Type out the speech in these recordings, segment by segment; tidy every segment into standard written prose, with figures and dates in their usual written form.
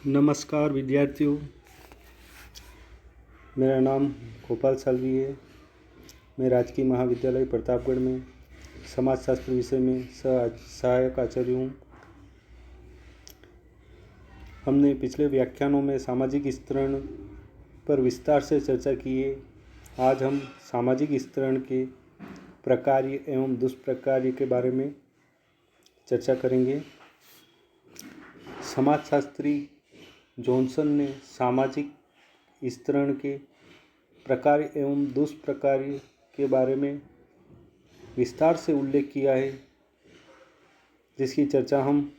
नमस्कार विद्यार्थियों, मेरा नाम गोपाल सालवी है। मैं राजकीय महाविद्यालय प्रतापगढ़ में समाजशास्त्र विषय में सहायक आचार्य हूँ। हमने पिछले व्याख्यानों में सामाजिक स्तरण पर विस्तार से चर्चा की है। आज हम सामाजिक स्तरण के प्रकार्य एवं दुष्प्रकार्य के बारे में चर्चा करेंगे। समाजशास्त्री जॉनसन ने सामाजिक स्तरण के प्रकार एवं दुष्प्रकार्य के बारे में विस्तार से उल्लेख किया है, जिसकी चर्चा हम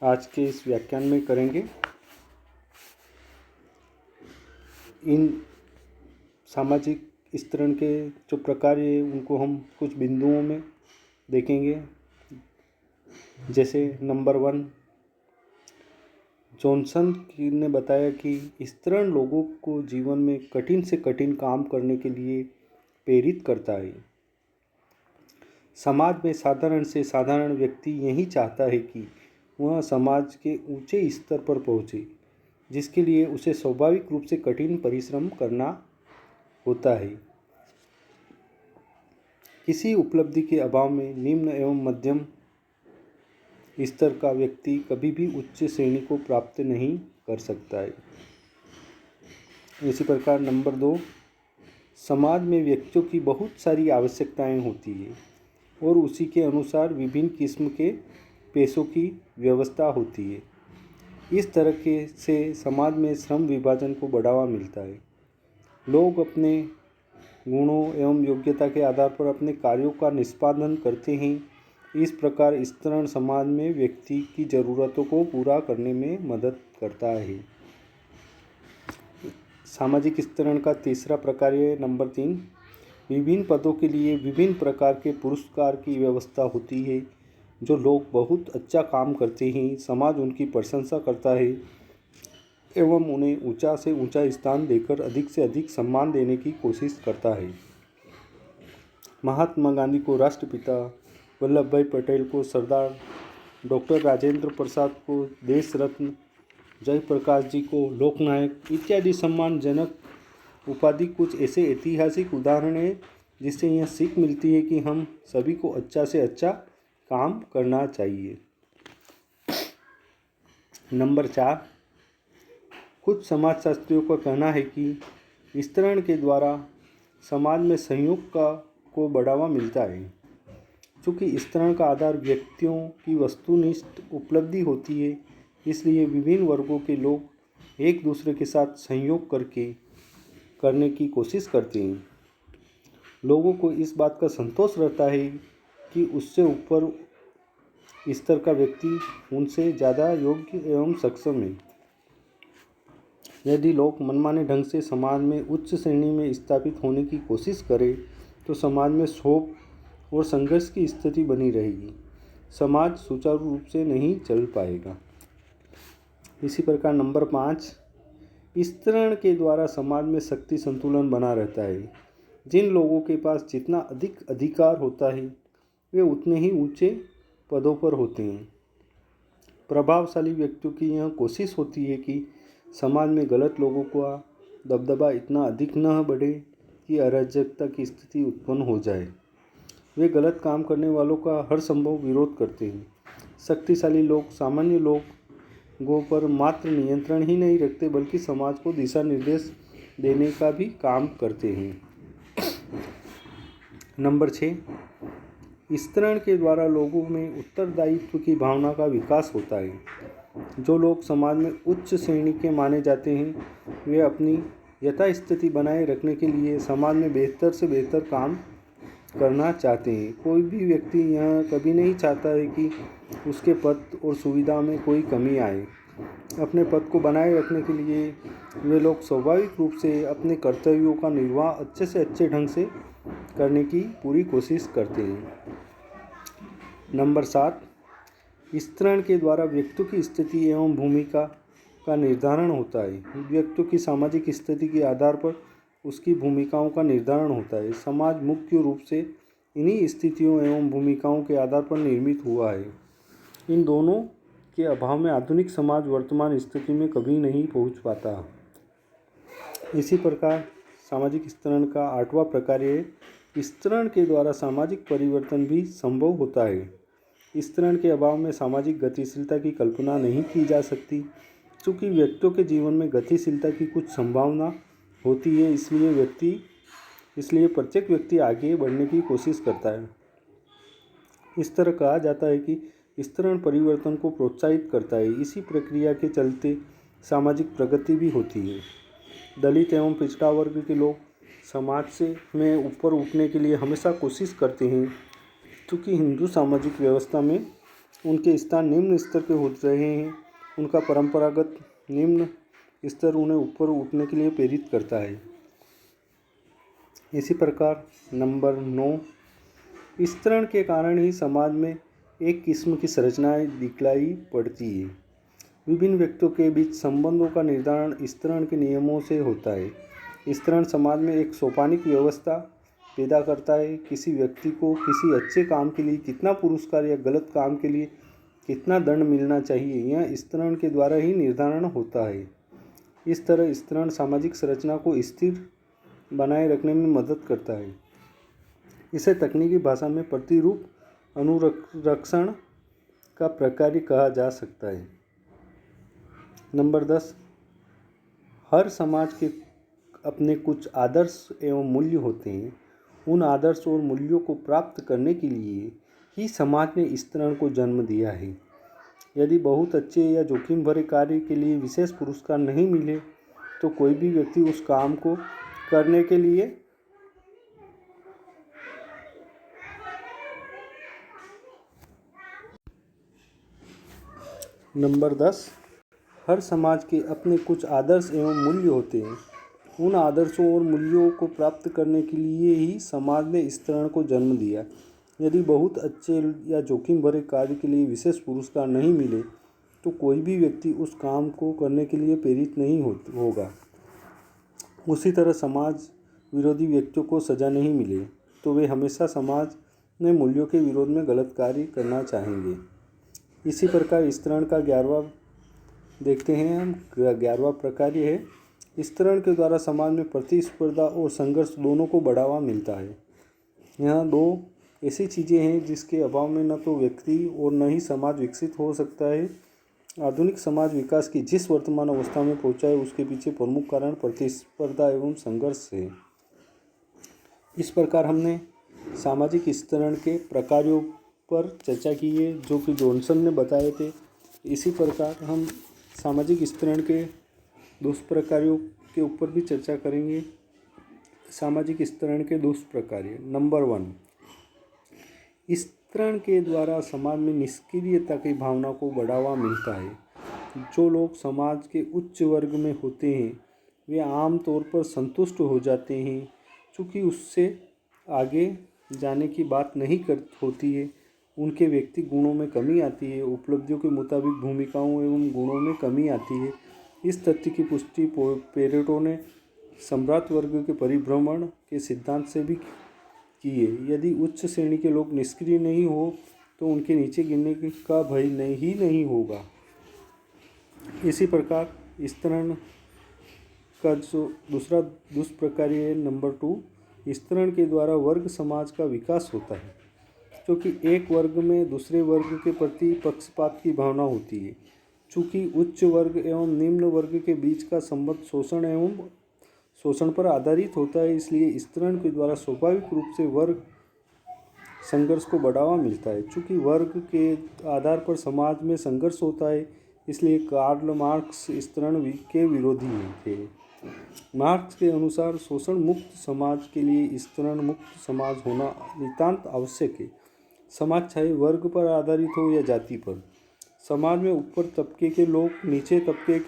आज के इस व्याख्यान में करेंगे। इन सामाजिक स्तरण के जो प्रकार है उनको हम कुछ बिंदुओं में देखेंगे। जैसे नंबर 1, जॉनसन ने बताया कि स्तरण लोगों को जीवन में कठिन से कठिन काम करने के लिए प्रेरित करता है। समाज में साधारण से साधारण व्यक्ति यही चाहता है कि वह समाज के ऊंचे स्तर पर पहुंचे, जिसके लिए उसे स्वाभाविक रूप से कठिन परिश्रम करना होता है। किसी उपलब्धि के अभाव में निम्न एवं मध्यम स्तर का व्यक्ति कभी भी उच्च श्रेणी को प्राप्त नहीं कर सकता है। इसी प्रकार नंबर 2, समाज में व्यक्तियों की बहुत सारी आवश्यकताएं होती है और उसी के अनुसार विभिन्न किस्म के पेशों की व्यवस्था होती है। इस तरह के से समाज में श्रम विभाजन को बढ़ावा मिलता है। लोग अपने गुणों एवं योग्यता के आधार पर अपने कार्यों का निष्पादन करते हैं। इस प्रकार स्तरण समाज में व्यक्ति की ज़रूरतों को पूरा करने में मदद करता है। सामाजिक स्तरण का तीसरा प्रकार है नंबर 3, विभिन्न पदों के लिए विभिन्न प्रकार के पुरस्कार की व्यवस्था होती है। जो लोग बहुत अच्छा काम करते हैं, समाज उनकी प्रशंसा करता है एवं उन्हें ऊंचा से ऊंचा स्थान देकर अधिक से अधिक सम्मान देने की कोशिश करता है। महात्मा गांधी को राष्ट्रपिता, वल्लभ भाई पटेल को सरदार, डॉक्टर राजेंद्र प्रसाद को देश रत्न, जयप्रकाश जी को लोकनायक इत्यादि सम्मानजनक उपाधि कुछ ऐसे ऐतिहासिक उदाहरण हैं जिससे यह सीख मिलती है कि हम सभी को अच्छा से अच्छा काम करना चाहिए। नंबर 4, कुछ समाजशास्त्रियों का कहना है कि स्तरण के द्वारा समाज में सहयोग को बढ़ावा मिलता है। चूँकि स्तरण का आधार व्यक्तियों की वस्तुनिष्ठ उपलब्धि होती है, इसलिए विभिन्न वर्गों के लोग एक दूसरे के साथ सहयोग करने की कोशिश करते हैं। लोगों को इस बात का संतोष रहता है कि उससे ऊपर स्तर का व्यक्ति उनसे ज़्यादा योग्य एवं सक्षम है। यदि लोग मनमाने ढंग से समाज में उच्च श्रेणी में स्थापित होने की कोशिश करें तो समाज में क्षोभ और संघर्ष की स्थिति बनी रहेगी। समाज सुचारू रूप से नहीं चल पाएगा। इसी प्रकार नंबर 5, स्तरण के द्वारा समाज में शक्ति संतुलन बना रहता है। जिन लोगों के पास जितना अधिक अधिकार होता है वे उतने ही ऊंचे पदों पर होते हैं। प्रभावशाली व्यक्तियों की यह कोशिश होती है कि समाज में गलत लोगों का दबदबा इतना अधिक न बढ़े कि अराजकता की स्थिति उत्पन्न हो जाए। वे गलत काम करने वालों का हर संभव विरोध करते हैं। शक्तिशाली लोग सामान्य लोगों पर मात्र नियंत्रण ही नहीं रखते बल्कि समाज को दिशा निर्देश देने का भी काम करते हैं। नंबर 6, स्तरण के द्वारा लोगों में उत्तरदायित्व की भावना का विकास होता है। जो लोग समाज में उच्च श्रेणी के माने जाते हैं वे अपनी यथास्थिति बनाए रखने के लिए समाज में बेहतर से बेहतर काम करना चाहते हैं। कोई भी व्यक्ति यह कभी नहीं चाहता है कि उसके पद और सुविधा में कोई कमी आए। अपने पद को बनाए रखने के लिए वे लोग स्वाभाविक रूप से अपने कर्तव्यों का निर्वाह अच्छे से अच्छे ढंग से करने की पूरी कोशिश करते हैं। नंबर 7, स्तरण के द्वारा व्यक्तियों की स्थिति एवं भूमिका का निर्धारण होता है। व्यक्तियों की सामाजिक स्थिति के आधार पर उसकी भूमिकाओं का निर्धारण होता है। समाज मुख्य रूप से इन्हीं स्थितियों एवं भूमिकाओं के आधार पर निर्मित हुआ है। इन दोनों के अभाव में आधुनिक समाज वर्तमान स्थिति में कभी नहीं पहुंच पाता। इसी प्रकार सामाजिक स्तरण का 8वां प्रकार है स्तरण के द्वारा सामाजिक परिवर्तन भी संभव होता है। स्तरण के अभाव में सामाजिक गतिशीलता की कल्पना नहीं की जा सकती। चूँकि व्यक्तियों के जीवन में गतिशीलता की कुछ संभावना होती है, इसलिए प्रत्येक व्यक्ति आगे बढ़ने की कोशिश करता है। इस तरह कहा जाता है कि स्तरण परिवर्तन को प्रोत्साहित करता है। इसी प्रक्रिया के चलते सामाजिक प्रगति भी होती है। दलित एवं पिछड़ा वर्ग के लोग समाज में ऊपर उठने के लिए हमेशा कोशिश करते हैं। क्योंकि हिंदू सामाजिक व्यवस्था में उनके स्थान निम्न स्तर के हो रहे हैं, उनका परंपरागत निम्न स्तर उन्हें ऊपर उठने के लिए प्रेरित करता है। इसी प्रकार नंबर 9, स्तरण के कारण ही समाज में एक किस्म की संरचनाएं दिखलाई पड़ती है। विभिन्न व्यक्तियों के बीच संबंधों का निर्धारण स्तरण के नियमों से होता है। स्तरण समाज में एक सोपानिक व्यवस्था पैदा करता है। किसी व्यक्ति को किसी अच्छे काम के लिए कितना पुरस्कार या गलत काम के लिए कितना दंड मिलना चाहिए, यह स्तरण के द्वारा ही निर्धारण होता है। इस तरह स्तरण सामाजिक संरचना को स्थिर बनाए रखने में मदद करता है। इसे तकनीकी भाषा में प्रतिरूप अनुरक्षण का प्रक्रिया कहा जा सकता है। नंबर 10, हर समाज के अपने कुछ आदर्श एवं मूल्य होते हैं। उन आदर्श और मूल्यों को प्राप्त करने के लिए ही समाज ने स्तरण को जन्म दिया है। यदि बहुत अच्छे या जोखिम भरे कार्य के लिए विशेष पुरस्कार नहीं मिले तो कोई भी व्यक्ति उस काम को करने के लिए नंबर 10, हर समाज के अपने कुछ आदर्श एवं मूल्य होते हैं। उन आदर्शों और मूल्यों को प्राप्त करने के लिए ही समाज ने स्तरण को जन्म दिया। यदि बहुत अच्छे या जोखिम भरे कार्य के लिए विशेष पुरस्कार नहीं मिले तो कोई भी व्यक्ति उस काम को करने के लिए प्रेरित नहीं होगा। उसी तरह समाज विरोधी व्यक्तियों को सज़ा नहीं मिले तो वे हमेशा समाज में मूल्यों के विरोध में गलत कार्य करना चाहेंगे। इसी प्रकार स्तरण का 11वां देखते हैं हम। 11वां प्रकार है स्तरण के द्वारा समाज में प्रतिस्पर्धा और संघर्ष दोनों को बढ़ावा मिलता है। यहाँ दो ऐसी चीज़ें हैं जिसके अभाव में न तो व्यक्ति और न ही समाज विकसित हो सकता है। आधुनिक समाज विकास की जिस वर्तमान अवस्था में पहुँचा है उसके पीछे प्रमुख कारण प्रतिस्पर्धा एवं संघर्ष है। इस प्रकार हमने सामाजिक स्तरण के प्रकारों पर चर्चा की है जो कि जॉनसन ने बताए थे। इसी प्रकार हम सामाजिक स्तरण के दुष्प्रकारों के ऊपर भी चर्चा करेंगे। सामाजिक स्तरण के दुष्प्रकार। नंबर 1, स्तरण के द्वारा समाज में निष्क्रियता की भावना को बढ़ावा मिलता है। जो लोग समाज के उच्च वर्ग में होते हैं वे आमतौर पर संतुष्ट हो जाते हैं, चूँकि उससे आगे जाने की बात नहीं होती है। उनके व्यक्तिगत गुणों में कमी आती है, उपलब्धियों के मुताबिक भूमिकाओं एवं गुणों में कमी आती है। इस तथ्य की पुष्टि पेरेटो ने सम्राट वर्ग के परिभ्रमण के सिद्धांत से भी की है। यदि उच्च श्रेणी के लोग निष्क्रिय नहीं हो तो उनके नीचे गिरने का भय नहीं होगा। इसी प्रकार स्तरण का जो दूसरा दुष्प्रकार है नंबर 2, स्तरण के द्वारा वर्ग समाज का विकास होता है। क्योंकि एक वर्ग में दूसरे वर्ग के प्रति पक्षपात की भावना होती है। चूँकि उच्च वर्ग एवं निम्न वर्ग के बीच का संबंध शोषण पर आधारित होता है, इसलिए स्तरण के द्वारा स्वाभाविक रूप से वर्ग संघर्ष को बढ़ावा मिलता है। चूँकि वर्ग के आधार पर समाज में संघर्ष होता है, इसलिए कार्ल मार्क्स स्तरण के विरोधी थे। मार्क्स के अनुसार शोषण मुक्त समाज के लिए स्तरण मुक्त समाज होना नितांत आवश्यक है। समाज चाहे वर्ग पर आधारित हो या जाति पर। समाज में ऊपर तबके के लोग नीचे तबके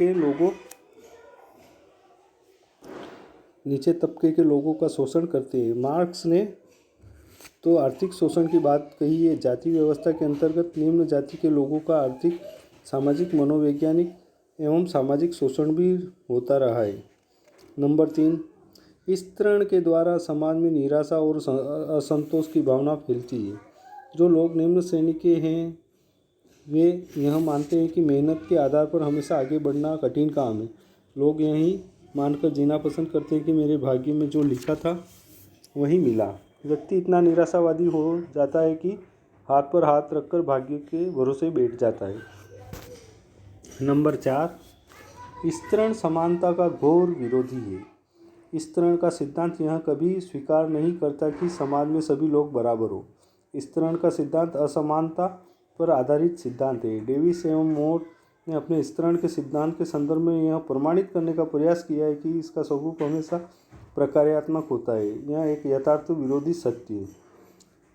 के लोगों का शोषण करते हैं। मार्क्स ने तो आर्थिक शोषण की बात कही है। जाति व्यवस्था के अंतर्गत निम्न जाति के लोगों का आर्थिक, सामाजिक, मनोवैज्ञानिक एवं सामाजिक शोषण भी होता रहा है। नंबर 3, स्तरण के द्वारा समाज में निराशा और असंतोष की भावना फैलती है। जो लोग निम्न श्रेणी के हैं वे यह मानते हैं कि मेहनत के आधार पर हमेशा आगे बढ़ना कठिन काम है। लोग यही मानकर जीना पसंद करते हैं कि मेरे भाग्य में जो लिखा था वही मिला। व्यक्ति इतना निराशावादी हो जाता है कि हाथ पर हाथ रखकर भाग्य के भरोसे बैठ जाता है। नंबर 4, स्तरण समानता का घोर विरोधी है। स्तरण का सिद्धांत यह कभी स्वीकार नहीं करता कि समाज में सभी लोग बराबर हो। स्तरण का सिद्धांत असमानता पर आधारित सिद्धांत है। डेविस एवं मोर ने अपने स्तरण के सिद्धांत के संदर्भ में यह प्रमाणित करने का प्रयास किया है कि इसका स्वरूप हमेशा प्रकार्यात्मक होता है। यह एक यथार्थ विरोधी सत्य है।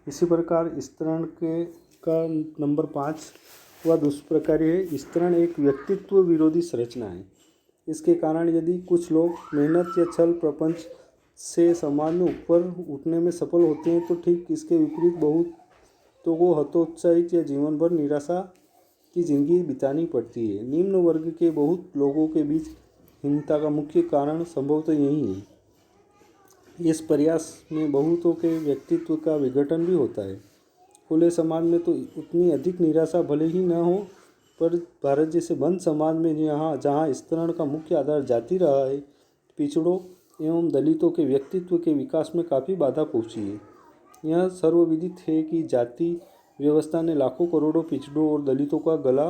इसी प्रकार स्तरण का नंबर 5 वह दुष्प्रकार्य है। स्तरण एक व्यक्तित्व विरोधी संरचना है। इसके कारण यदि कुछ लोग मेहनत या छल प्रपंच से समाज में ऊपर उठने में सफल होते हैं तो ठीक इसके विपरीत बहुतों को हतोत्साहित या जीवन भर निराशा की जिंदगी बितानी पड़ती है। निम्न वर्ग के बहुत लोगों के बीच हीनता का मुख्य कारण संभवतः यही है। इस प्रयास में बहुतों के व्यक्तित्व का विघटन भी होता है। खुले समाज में तो उतनी अधिक निराशा भले ही न हो, पर भारत जैसे बंद समाज में जहाँ स्तरण का मुख्य आधार जाति रहा है, पिछड़ों एवं दलितों के व्यक्तित्व के विकास में काफ़ी बाधा पहुँची है। यह सर्वविदित है कि जाति व्यवस्था ने लाखों करोड़ों पिछड़ों और दलितों का गला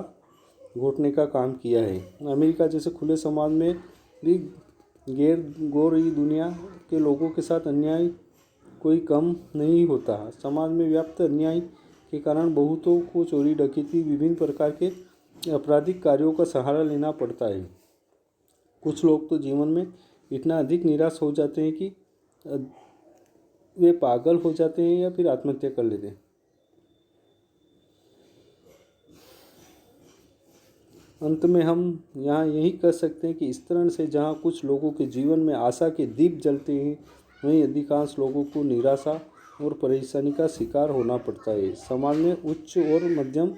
घोटने का काम किया है। अमेरिका जैसे खुले समाज में भी गैर गोरी दुनिया के लोगों के साथ अन्याय कोई कम नहीं होता। समाज में व्याप्त अन्याय के कारण बहुतों को चोरी डकैती विभिन्न प्रकार के आपराधिक कार्यों का सहारा लेना पड़ता है। कुछ लोग तो जीवन में इतना अधिक निराश हो जाते हैं कि वे पागल हो जाते हैं या फिर आत्महत्या कर लेते हैं। अंत में हम यहाँ यही कह सकते हैं कि स्तरण से जहाँ कुछ लोगों के जीवन में आशा के दीप जलते हैं, वहीं अधिकांश लोगों को निराशा और परेशानी का शिकार होना पड़ता है। समाज में उच्च और मध्यम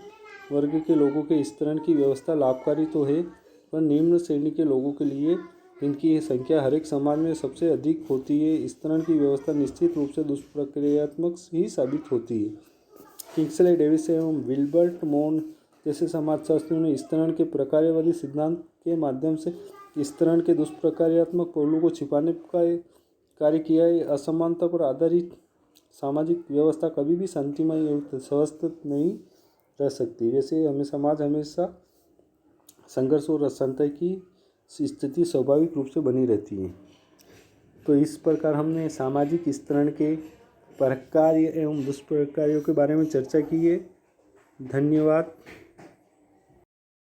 वर्ग के लोगों के स्तरण की व्यवस्था लाभकारी तो है, पर निम्न श्रेणी के लोगों के लिए इनकी संख्या हर एक समाज में सबसे अधिक होती है। स्तरण की व्यवस्था निश्चित रूप से दुष्प्रक्रियात्मक ही साबित होती है। किंग्सले डेविस एवं विल्बर्ट मोन जैसे समाजशास्त्रियों ने स्तरण के प्रकार्यवादी सिद्धांत के माध्यम से स्तरण के दुष्प्रकार्यात्मक पहलू को छिपाने का कार्य किया है। असमानता पर आधारित सामाजिक व्यवस्था कभी भी शांतिमय एवं स्वस्थ नहीं रह सकती। वैसे समाज हमेशा संघर्ष और अशांति की स्थिति स्वाभाविक रूप से बनी रहती है। तो इस प्रकार हमने सामाजिक स्तरण के प्रकार एवं दुष्प्रकार्यों के बारे में चर्चा की है। धन्यवाद।